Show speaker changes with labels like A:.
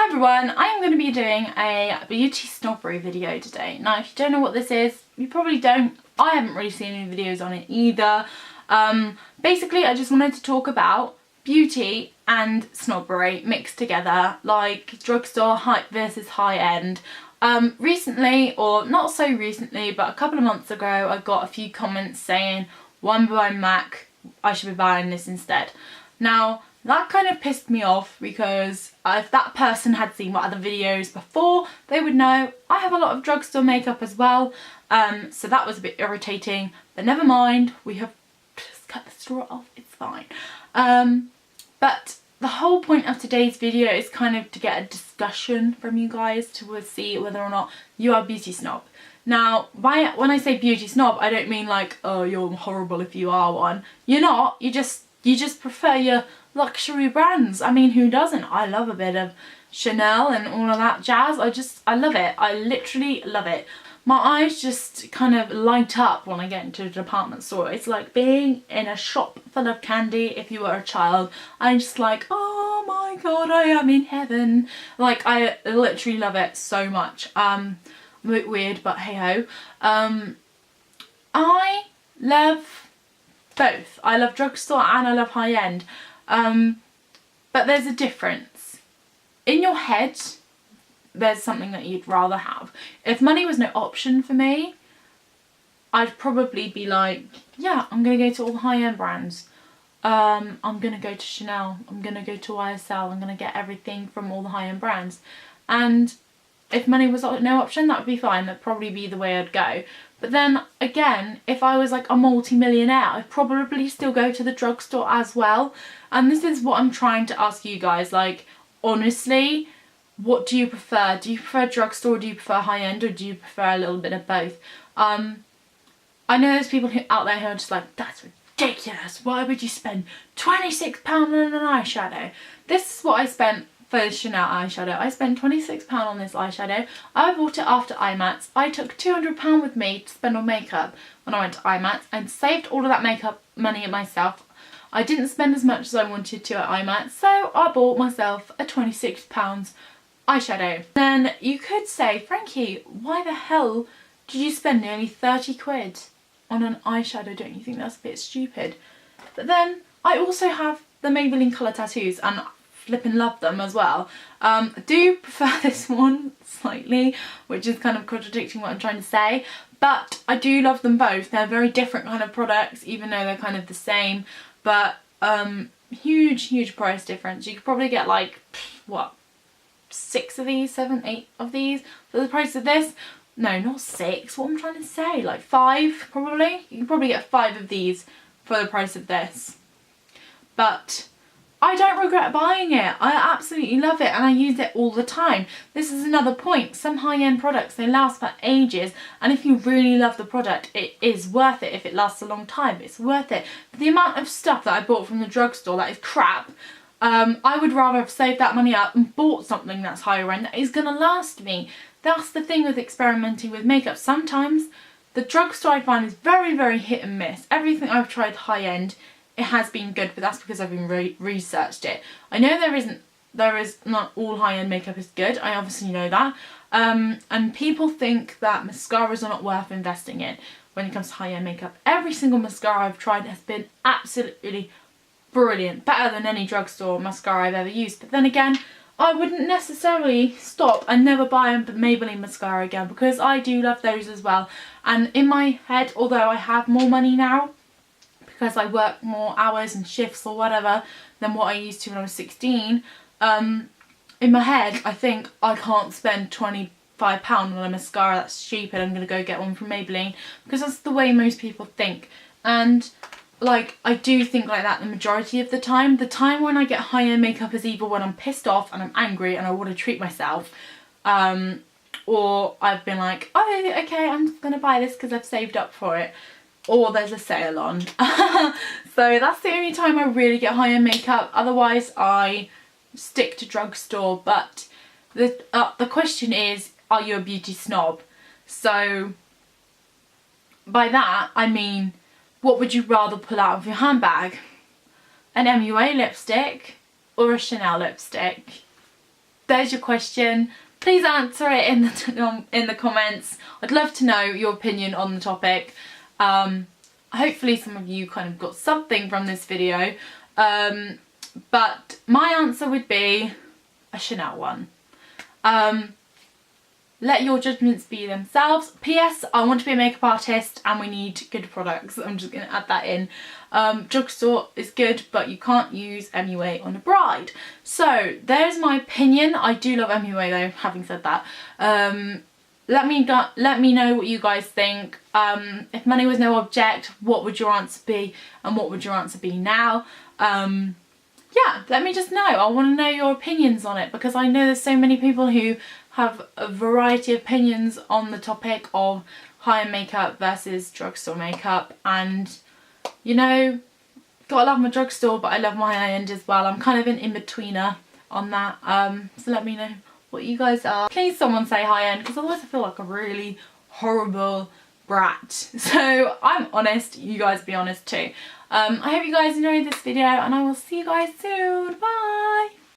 A: Hi everyone, I'm going to be doing a beauty snobbery video today. Now if you don't know what this is, you probably don't. I haven't really seen any videos on it either. Basically I just wanted to talk about beauty and snobbery mixed together, like drugstore hype versus high end. Recently, or not so recently, but a couple of months ago I got a few comments saying, why am I buying M.A.C I? I should be buying this instead. Now that kind of pissed me off because if that person had seen my other videos before, they would know I have a lot of drugstore makeup as well. So that was a bit irritating, but never mind, we have just cut the straw off, it's fine. But the whole point of today's video is kind of to get a discussion from you guys to see whether or not you are a beauty snob. Now, when I say beauty snob, I don't mean like, oh, you're horrible if you are one. You're not, you just prefer your luxury brands. I mean, who doesn't? I love a bit of Chanel and all of that jazz. I love it. I literally love it. My eyes just kind of light up when I get into a department store. It's like being in a shop full of candy if you were a child. I'm just like, oh my god, I am in heaven. Like, I literally love it so much. I'm a bit weird, but hey ho. I love both. I love drugstore and I love high end. But there's a difference. In your head, there's something that you'd rather have. If money was no option for me, I'd probably be like, yeah, I'm going to go to all the high-end brands. I'm going to go to Chanel. I'm going to go to YSL. I'm going to get everything from all the high-end brands. And if money was no option, that would be fine. That'd probably be the way I'd go. But then again, if I was like a multi-millionaire, I'd probably still go to the drugstore as well. And this is what I'm trying to ask you guys, like, honestly, what do you prefer? Do you prefer drugstore, do you prefer high-end, or do you prefer a little bit of both? I know there's people out there who are just like, that's ridiculous, why would you spend £26 on an eyeshadow? This is what I spent for the Chanel eyeshadow. I spent £26 on this eyeshadow. I bought it after M.A.C I. I took £200 with me to spend on makeup when I went to M.A.C I and saved all of that makeup money myself. I didn't spend as much as I wanted to at M.A.C so I bought myself a £26 eyeshadow. Then you could say, Frankie, why the hell did you spend nearly 30 quid on an eyeshadow? Don't you think that's a bit stupid? But then I also have the Maybelline colour tattoos and flipping love them as well. I do prefer this one slightly, which is kind of contradicting what I'm trying to say, but I do love them both. They're very different kind of products, even though they're kind of the same, but huge price difference. You could probably get like, what, 6 of these, 7, 8 of these for the price of this. No, not 6, what I'm trying to say, like 5 probably. You can probably get 5 of these for the price of this. But I don't regret buying it. I absolutely love it and I use it all the time. This is another point. Some high-end products, they last for ages, and if you really love the product, it is worth it. If it lasts a long time, it's worth it. But the amount of stuff that I bought from the drugstore that is crap, I would rather have saved that money up and bought something that's higher end that is going to last me. That's the thing with experimenting with makeup. Sometimes the drugstore I find is very hit and miss. Everything I've tried high end, it has been good, but that's because I've been researched it. I know there is not all high-end makeup is good. I obviously know that. And people think that mascaras are not worth investing in when it comes to high-end makeup. Every single mascara I've tried has been absolutely brilliant. Better than any drugstore mascara I've ever used. But then again, I wouldn't necessarily stop and never buy a Maybelline mascara again, because I do love those as well. And in my head, although I have more money now, because I work more hours and shifts or whatever than what I used to when I was 16, in my head I think I can't spend £25 on a mascara, that's stupid, I'm going to go get one from Maybelline, because that's the way most people think. And like, I do think like that the majority of the time. The time when I get high-end makeup is either when I'm pissed off and I'm angry and I want to treat myself, or I've been like, oh okay, I'm going to buy this because I've saved up for it, or there's a sale on. So that's the only time I really get high-end makeup. Otherwise I stick to drugstore. But the question is, are you a beauty snob? So by that I mean, what would you rather pull out of your handbag? An MUA lipstick or a Chanel lipstick? there's your question. Please answer it in the comments. I'd love to know your opinion on the topic. Hopefully some of you kind of got something from this video. But my answer would be a Chanel one. Let your judgments be themselves. P.S. I want to be a makeup artist and we need good products. I'm just going to add that in. Drugstore is good, but you can't use M.A.C I on a bride. So there's my opinion. I do love M.A.C I though, having said that. Let me know what you guys think. If money was no object, what would your answer be and what would your answer be now? Yeah, let me just know. I want to know your opinions on it, because I know there's so many people who have a variety of opinions on the topic of high-end makeup versus drugstore makeup. And you know, gotta love my drugstore, but I love my high-end as well. I'm kind of an in-betweener on that. So let me know what you guys are. Please someone say high-end, because otherwise I feel like a really horrible brat. So I'm honest, you guys be honest too. I hope you guys enjoyed this video and I will see you guys soon. Bye!